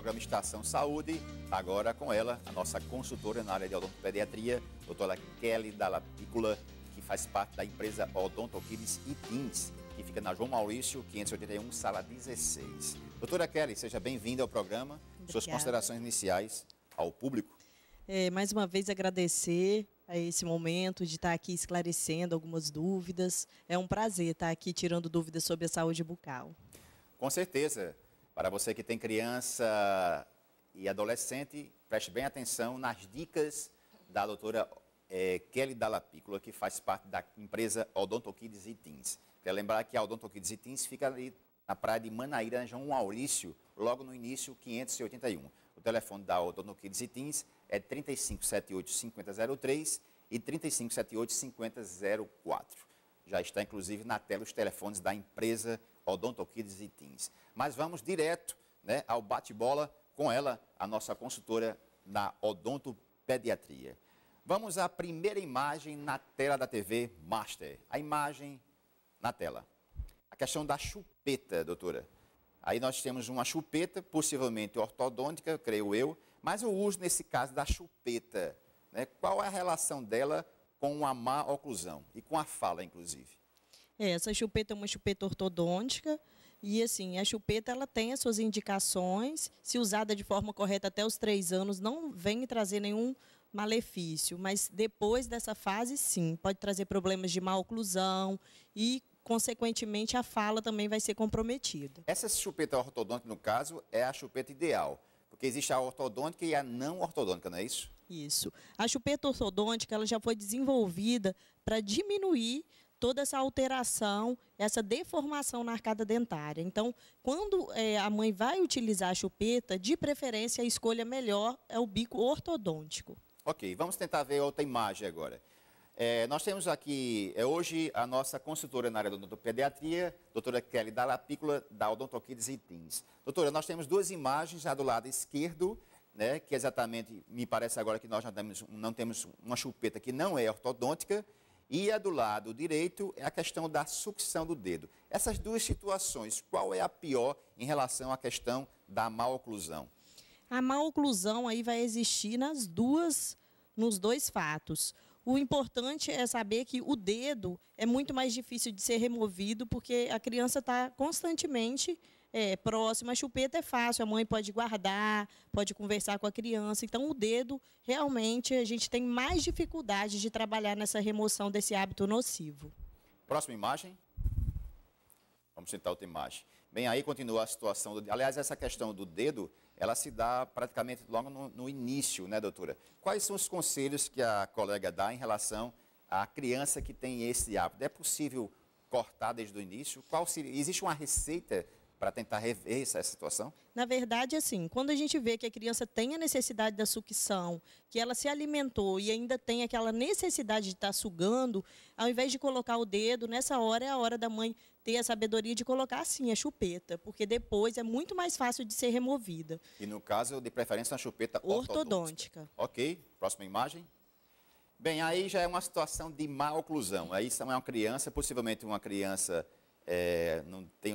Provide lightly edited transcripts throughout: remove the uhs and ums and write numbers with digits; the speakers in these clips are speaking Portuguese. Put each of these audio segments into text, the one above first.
programa Estação Saúde. Agora com ela, a nossa consultora na área de odontopediatria, doutora Kelly Dalla Piccola, que faz parte da empresa Odontokids e Teens, que fica na João Maurício, 581, sala 16. Doutora Kelly, seja bem-vinda ao programa. Obrigada. Suas considerações iniciais ao público. Mais uma vez agradecer a esse momento de estar aqui esclarecendo algumas dúvidas. É um prazer estar aqui tirando dúvidas sobre a saúde bucal. Com certeza. Para você que tem criança e adolescente, preste bem atenção nas dicas da doutora Kelly Dalla Piccola, que faz parte da empresa Odontokids e Teens. Quero lembrar que a Odontokids e Teens fica ali na praia de Manaíra, na João Maurício, logo no início, 581. O telefone da Odontokids e Teens é 3578-5003 e 3578-5004. Já está, inclusive, na tela os telefones da empresa Odontokids e Teens. Mas vamos direto, né, ao bate-bola com ela, a nossa consultora na odontopediatria. Vamos à primeira imagem na tela da TV Master. A imagem na tela. A questão da chupeta, doutora. Aí nós temos uma chupeta, possivelmente ortodôntica, creio eu, mas o uso, nesse caso, da chupeta, né? Qual é a relação dela com a má oclusão e com a fala, inclusive? Essa chupeta é uma chupeta ortodôntica e, assim, a chupeta ela tem as suas indicações. Se usada de forma correta até os 3 anos, não vem trazer nenhum malefício, mas depois dessa fase, sim, pode trazer problemas de má oclusão e, consequentemente, a fala também vai ser comprometida. Essa chupeta ortodôntica, no caso, é a chupeta ideal, porque existe a ortodôntica e a não ortodôntica, não é isso? Isso. A chupeta ortodôntica ela já foi desenvolvida para diminuir toda essa alteração, essa deformação na arcada dentária. Então, quando a mãe vai utilizar a chupeta, de preferência, a escolha melhor é o bico ortodôntico. Ok, vamos tentar ver outra imagem agora. Nós temos aqui, hoje, a nossa consultora na área da odontopediatria, doutora Kelly Dalla Piccola, da Odontokids e Teens. Doutora, nós temos 2 imagens já do lado esquerdo, né, que exatamente, me parece agora que nós não temos uma chupeta que não é ortodôntica, e a do lado direito é a questão da sucção do dedo. Essas 2 situações, qual é a pior em relação à questão da má oclusão? A má oclusão aí vai existir nos 2 fatos. O importante é saber que o dedo é muito mais difícil de ser removido porque a criança está constantemente próxima. A chupeta é fácil, a mãe pode guardar, pode conversar com a criança. Então, o dedo, realmente, a gente tem mais dificuldade de trabalhar nessa remoção desse hábito nocivo. Próxima imagem. Vamos tentar outra imagem. Bem, aí continua a situação. Aliás, essa questão do dedo, ela se dá praticamente logo no início, né, doutora? Quais são os conselhos que a colega dá em relação à criança que tem esse hábito? É possível cortar desde o início? Existe uma receita para tentar rever essa situação? Na verdade, assim, quando a gente vê que a criança tem a necessidade da sucção, que ela se alimentou e ainda tem aquela necessidade de estar sugando, ao invés de colocar o dedo, nessa hora é a hora da mãe ter a sabedoria de colocar, assim, a chupeta, porque depois é muito mais fácil de ser removida. E no caso, de preferência, uma chupeta ortodôntica. Ok, próxima imagem. Bem, aí já é uma situação de má oclusão. Aí é uma criança, possivelmente uma criança... não tem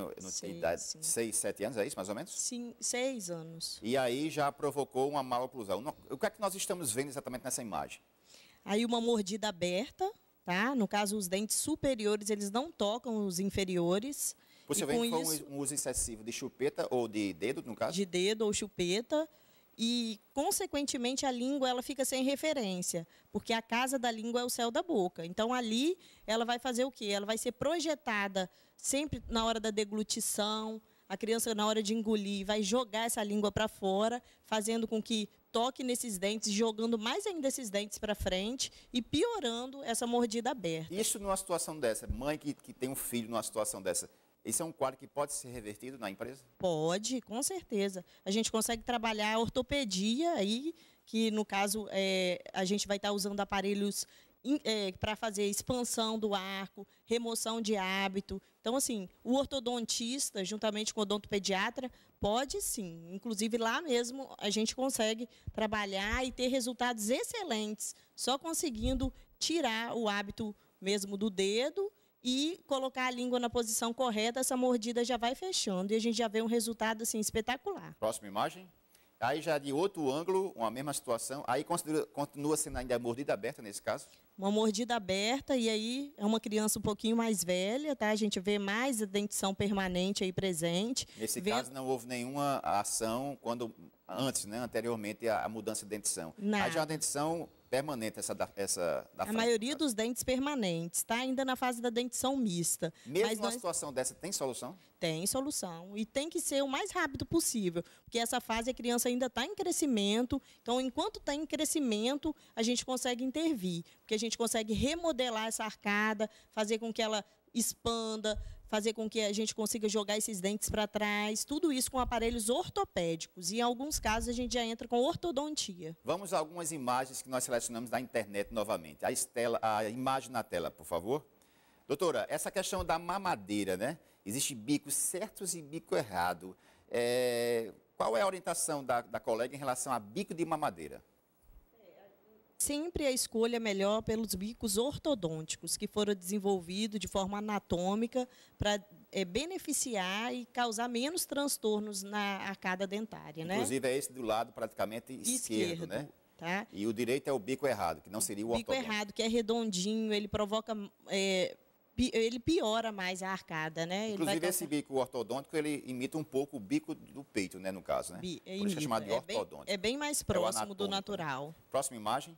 idade, 6, 7 anos, é isso mais ou menos? Sim, 6 anos. E aí já provocou uma má oclusão. O que é que nós estamos vendo exatamente nessa imagem? Aí uma mordida aberta, tá? No caso, os dentes superiores, eles não tocam os inferiores. Possivelmente foi um uso excessivo de chupeta ou de dedo, no caso? De dedo ou chupeta. E, consequentemente, a língua ela fica sem referência, porque a casa da língua é o céu da boca. Então, ali, ela vai fazer o quê? Ela vai ser projetada sempre na hora da deglutição. A criança, na hora de engolir, vai jogar essa língua para fora, fazendo com que toque nesses dentes, jogando mais ainda esses dentes para frente e piorando essa mordida aberta. Isso numa situação dessa, mãe que tem um filho numa situação dessa, esse é um quadro que pode ser revertido na empresa? Pode, com certeza. A gente consegue trabalhar a ortopedia aí, que no caso a gente vai estar usando aparelhos para fazer expansão do arco, remoção de hábito. Então, assim, o ortodontista, juntamente com o odontopediatra, pode sim. Inclusive, lá mesmo, a gente consegue trabalhar e ter resultados excelentes, só conseguindo tirar o hábito mesmo do dedo e colocar a língua na posição correta, essa mordida já vai fechando e a gente já vê um resultado assim espetacular. Próxima imagem. Aí já de outro ângulo, uma mesma situação, aí continua sendo ainda mordida aberta nesse caso? Uma mordida aberta e aí é uma criança um pouquinho mais velha, tá? A gente vê mais a dentição permanente aí presente. Nesse caso não houve nenhuma ação antes, né, anteriormente a mudança de dentição. Nada. Aí já é uma dentição permanente essa da A frente, maioria dos dentes permanentes, está ainda na fase da dentição mista. Mesmo Mas numa situação dessa, tem solução? Tem solução e tem que ser o mais rápido possível, porque essa fase a criança ainda está em crescimento, então enquanto está em crescimento, a gente consegue intervir, porque a gente consegue remodelar essa arcada, fazer com que ela expanda, fazer com que a gente consiga jogar esses dentes para trás, tudo isso com aparelhos ortopédicos. E em alguns casos a gente já entra com ortodontia. Vamos a algumas imagens que nós selecionamos da internet novamente. A imagem na tela, por favor. Doutora, essa questão da mamadeira, né? Existem bicos certos e bico errado. Qual é a orientação da colega em relação a bico de mamadeira? Sempre a escolha melhor pelos bicos ortodônticos, que foram desenvolvidos de forma anatômica para beneficiar e causar menos transtornos na arcada dentária, né? Inclusive é esse do lado praticamente esquerdo, né? Tá? E o direito é o bico errado, que não seria o bico ortodôntico. Errado, que é redondinho, ele provoca... ele piora mais a arcada, né? Inclusive, esse bico ortodôntico, ele imita um pouco o bico do peito, né, no caso, né? Por isso que é chamado de ortodôntico. É bem mais próximo do natural. Né? Próxima imagem.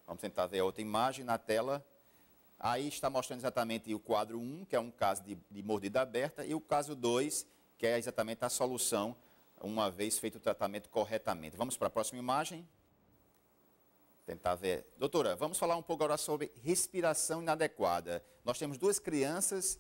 Vamos tentar ver a outra imagem na tela. Aí está mostrando exatamente o quadro 1, que é um caso de mordida aberta, e o caso 2, que é exatamente a solução, uma vez feito o tratamento corretamente. Vamos para a próxima imagem. Tentar ver. Doutora, vamos falar um pouco agora sobre respiração inadequada. Nós temos duas crianças,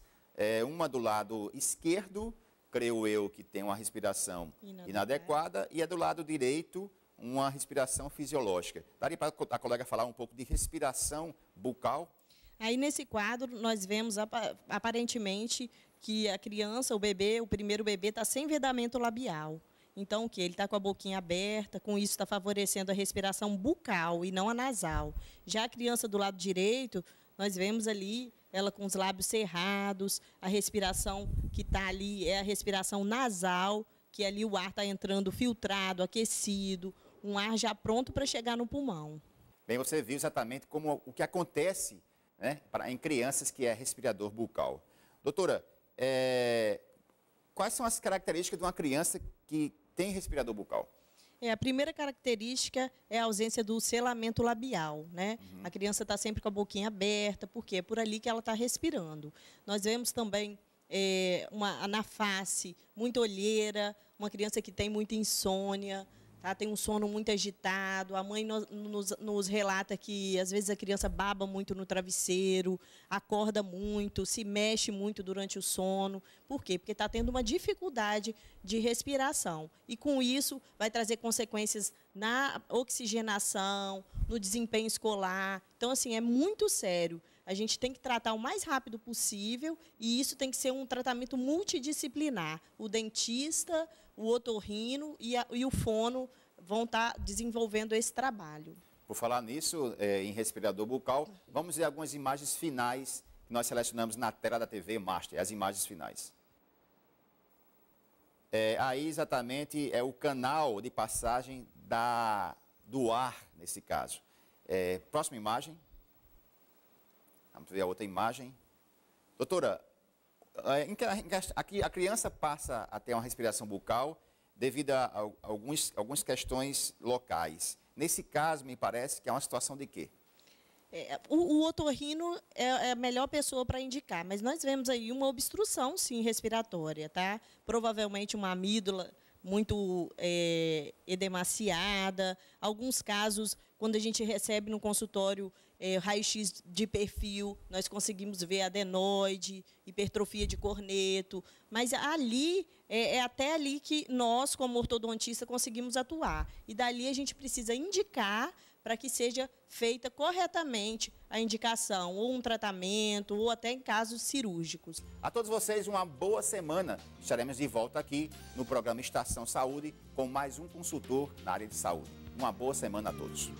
uma do lado esquerdo, creio eu, que tem uma respiração inadequada, e a do lado direito, uma respiração fisiológica. Daria para a colega falar um pouco de respiração bucal? Aí, nesse quadro, nós vemos aparentemente que a criança, o primeiro bebê, está sem vedamento labial. Então, o que? Ele está com a boquinha aberta, com isso está favorecendo a respiração bucal e não a nasal. Já a criança do lado direito, nós vemos ali ela com os lábios cerrados, a respiração que está ali é a respiração nasal, que ali o ar está entrando filtrado, aquecido, um ar já pronto para chegar no pulmão. Bem, você viu exatamente como o que acontece, né, em crianças que é respirador bucal. Doutora, quais são as características de uma criança que tem respirador bucal? A primeira característica é a ausência do selamento labial, né? A criança está sempre com a boquinha aberta, porque é por ali que ela está respirando. Nós vemos também na face, muita olheira, uma criança que tem muita insônia, tá? Tem um sono muito agitado. A mãe nos relata que, às vezes, a criança baba muito no travesseiro, acorda muito, se mexe muito durante o sono. Por quê? Porque está tendo uma dificuldade de respiração. E, com isso, vai trazer consequências na oxigenação, no desempenho escolar. Então, assim, é muito sério. A gente tem que tratar o mais rápido possível e isso tem que ser um tratamento multidisciplinar. O dentista, o otorrino e o fono vão estar desenvolvendo esse trabalho. Por falar nisso, em respirador bucal, vamos ver algumas imagens finais que nós selecionamos na tela da TV Master, as imagens finais. Aí exatamente é o canal de passagem do ar, nesse caso. Próxima imagem. Vamos ver a outra imagem. Doutora, aqui a criança passa a ter uma respiração bucal devido a algumas questões locais. Nesse caso, me parece que é uma situação de quê? O otorrino é a melhor pessoa para indicar, mas nós vemos aí uma obstrução, sim, respiratória, tá? Provavelmente uma amígdala muito edemaciada. Alguns casos, quando a gente recebe no consultório raio-x de perfil, nós conseguimos ver adenoide, hipertrofia de corneto, mas ali, até ali que nós, como ortodontista, conseguimos atuar. E dali a gente precisa indicar para que seja feita corretamente a indicação, ou um tratamento, ou até em casos cirúrgicos. A todos vocês, uma boa semana. Estaremos de volta aqui no programa Estação Saúde com mais um consultor na área de saúde. Uma boa semana a todos.